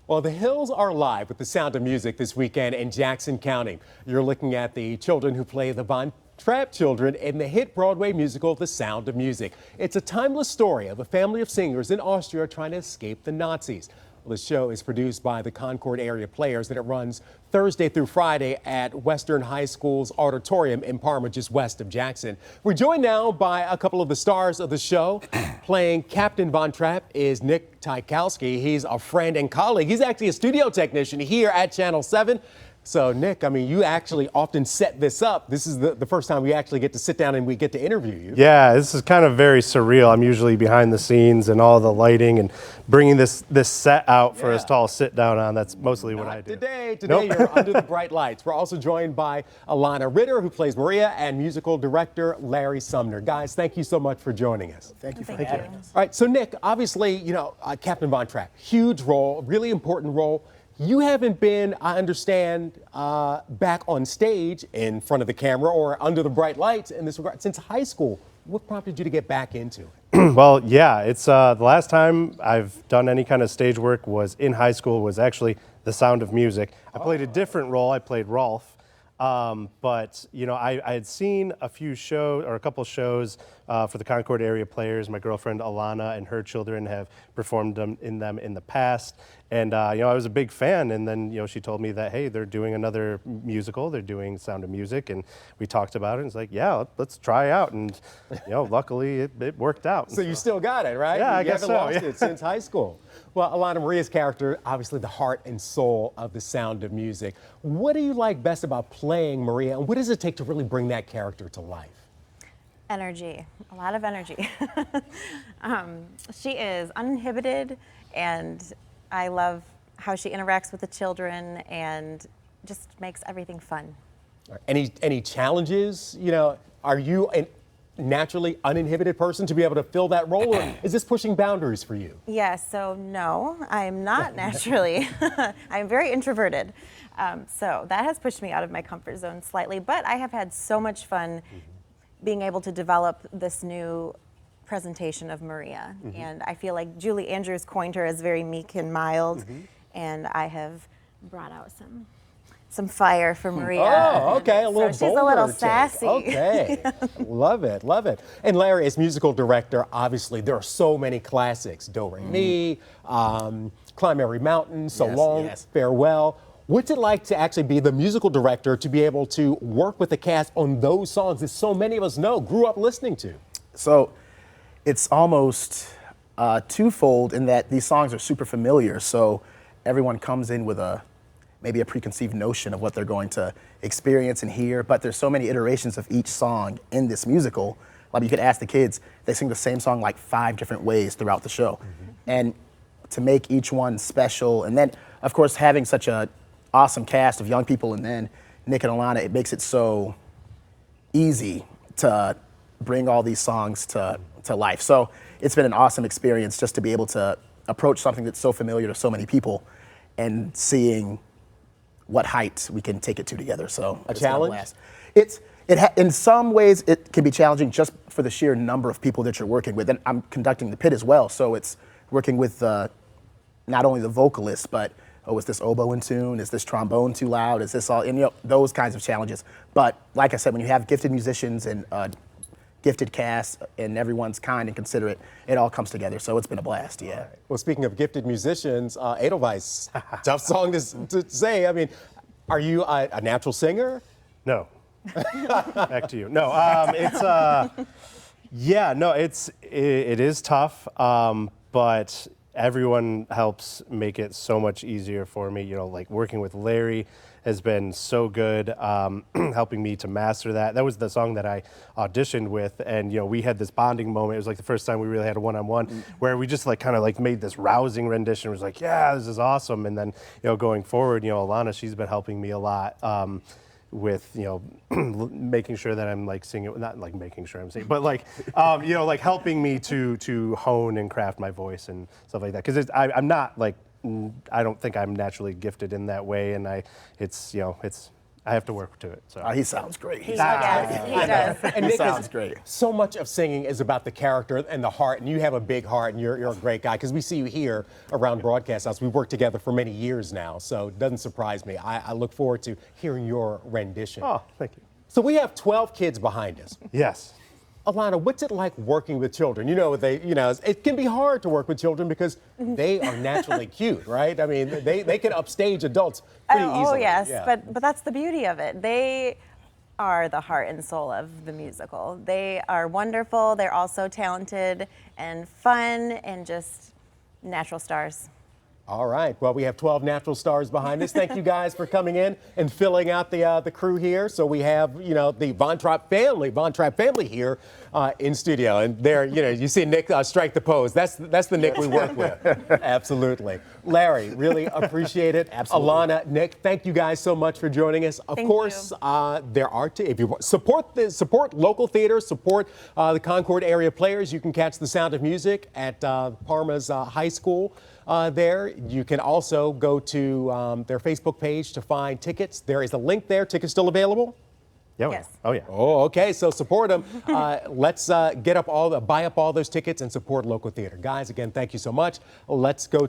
Well, the Hills are live with the Sound of Music this weekend in Jackson County. You're looking at the children who play the Von Trapp children in the hit Broadway musical, The Sound of Music. It's a timeless story of a family of singers in Austria trying to escape the Nazis. Well, the show is produced by the Concord area players and it runs Thursday through Friday at Western High School's auditorium in Parma, just west of Jackson. We're joined now by a couple of the stars of the show. Playing Captain Von Trapp is Nick Tykowski. He's a friend and colleague. He's actually a studio technician here at Channel 7. So, Nick, I mean, you actually often set this up. This is the first time we actually get to sit down and we get to interview you. Yeah, this is kind of very surreal. I'm usually behind the scenes and all the lighting and bringing this set out for us to all sit down on. That's mostly what I do. Today Nope. You're under the bright lights. We're also joined by Alana Ritter, who plays Maria, and musical director Larry Sumner. Guys, thank you so much for joining us. Thank you for having us. All right, so Nick, obviously, you know, Captain Von Trapp, huge role, really important role. You haven't been, I understand, back on stage in front of the camera or under the bright lights in this regard since high school. What prompted you to get back into it? Well, yeah, it's the last time I've done any kind of stage work was in high school, was actually The Sound of Music. I played a different role. I played Rolf. But, you know, I had seen a few shows or a couple shows for the Concord area players. My girlfriend Alana and her children have performed in them in the past. And, you know, I was a big fan. And then, you know, she told me that, hey, they're doing another musical. They're doing Sound of Music. And we talked about it. And it's like, yeah, let's try out. And, you know, luckily it worked out. So you still got it, right? Yeah, I guess so. so. You haven't lost it since high school. Well, Alana Maria's character, obviously the heart and soul of The Sound of Music. What do you like best about playing Maria, and what does it take to really bring that character to life? Energy, a lot of energy. She is uninhibited, and I love how she interacts with the children and just makes everything fun. Any challenges? You know, are you a naturally uninhibited person to be able to fill that role, or is this pushing boundaries for you? Yes, so no, I am not naturally. I'm very introverted. So that has pushed me out of my comfort zone slightly, but I have had so much fun being able to develop this new presentation of Maria. And I feel like Julie Andrews coined her as very meek and mild, and I have brought out some fire for Maria. Oh, okay, a little so she's a little take. sassy. Okay, love it, love it. And Larry, as musical director, obviously there are so many classics: Do Re Mi, Climb Every Mountain, So Long, Farewell. What's it like to actually be the musical director, to be able to work with the cast on those songs that so many of us know, grew up listening to? So it's almost twofold in that these songs are super familiar. So everyone comes in with maybe a preconceived notion of what they're going to experience and hear, but there's so many iterations of each song in this musical. Like you could ask the kids, they sing the same song like 5 different ways throughout the show. And to make each one special, and then of course having such a awesome cast of young people, and then Nick and Alana, it makes it so easy to bring all these songs to life. So it's been an awesome experience just to be able to approach something that's so familiar to so many people and seeing what height we can take it to together. So a challenge? In some ways it can be challenging just for the sheer number of people that you're working with. And I'm conducting the pit as well, so it's working with not only the vocalists, but is this oboe in tune? Is this trombone too loud? Is this all, and you know, those kinds of challenges. But like I said, when you have gifted musicians and gifted cast and everyone's kind and considerate, it all comes together. So it's been a blast, yeah. Right. Well, speaking of gifted musicians, Edelweiss, tough song to say. I mean, are you a natural singer? No. Back to you. No, it is tough, but everyone helps make it so much easier for me. You know, like working with Larry has been so good, helping me to master that. That was the song that I auditioned with, and you know, we had this bonding moment. It was like the first time we really had a one-on-one where we just like kind of like made this rousing rendition. It was like, yeah, this is awesome. And then, you know, going forward, you know, Alana, she's been helping me a lot. With, you know, making sure that I'm like singing, not like making sure I'm singing, but like, you know, like helping me to hone and craft my voice and stuff like that. Because I'm not like, I don't think I'm naturally gifted in that way, and it's I have to work to it. So He sounds great. Yes, he does. And He Nick, sounds great. so much of singing is about the character and the heart, and you have a big heart, and you're a great guy, because we see you here around Broadcast House. We've worked together for many years now, so it doesn't surprise me. I look forward to hearing your rendition. oh, thank you. So we have 12 kids behind us. Yes. Alana, what's it like working with children? It can be hard to work with children because they are naturally cute, right? I mean, they can upstage adults pretty easily. Oh yes, Yeah. but that's the beauty of it. They are the heart and soul of the musical. They are wonderful. They're also talented and fun and just natural stars. All right. Well, we have 12 natural stars behind us. Thank you guys for coming in and filling out the crew here. So we have, the Von Trapp family here in studio. And there, you see Nick strike the pose. That's the Nick we work with. Absolutely. Larry, really appreciate it. Absolutely. Alana, Nick, thank you guys so much for joining us. Of Thank course, you. there are, if you support local theater, support the Concord area players, you can catch The Sound of Music at Parma's High School. There. You can also go to their Facebook page to find tickets. There is a link there. Tickets still available? Yeah. Yes. Oh, yeah. Oh, okay. So support them. Let's buy up all those tickets and support local theater. Guys, again, thank you so much. Let's go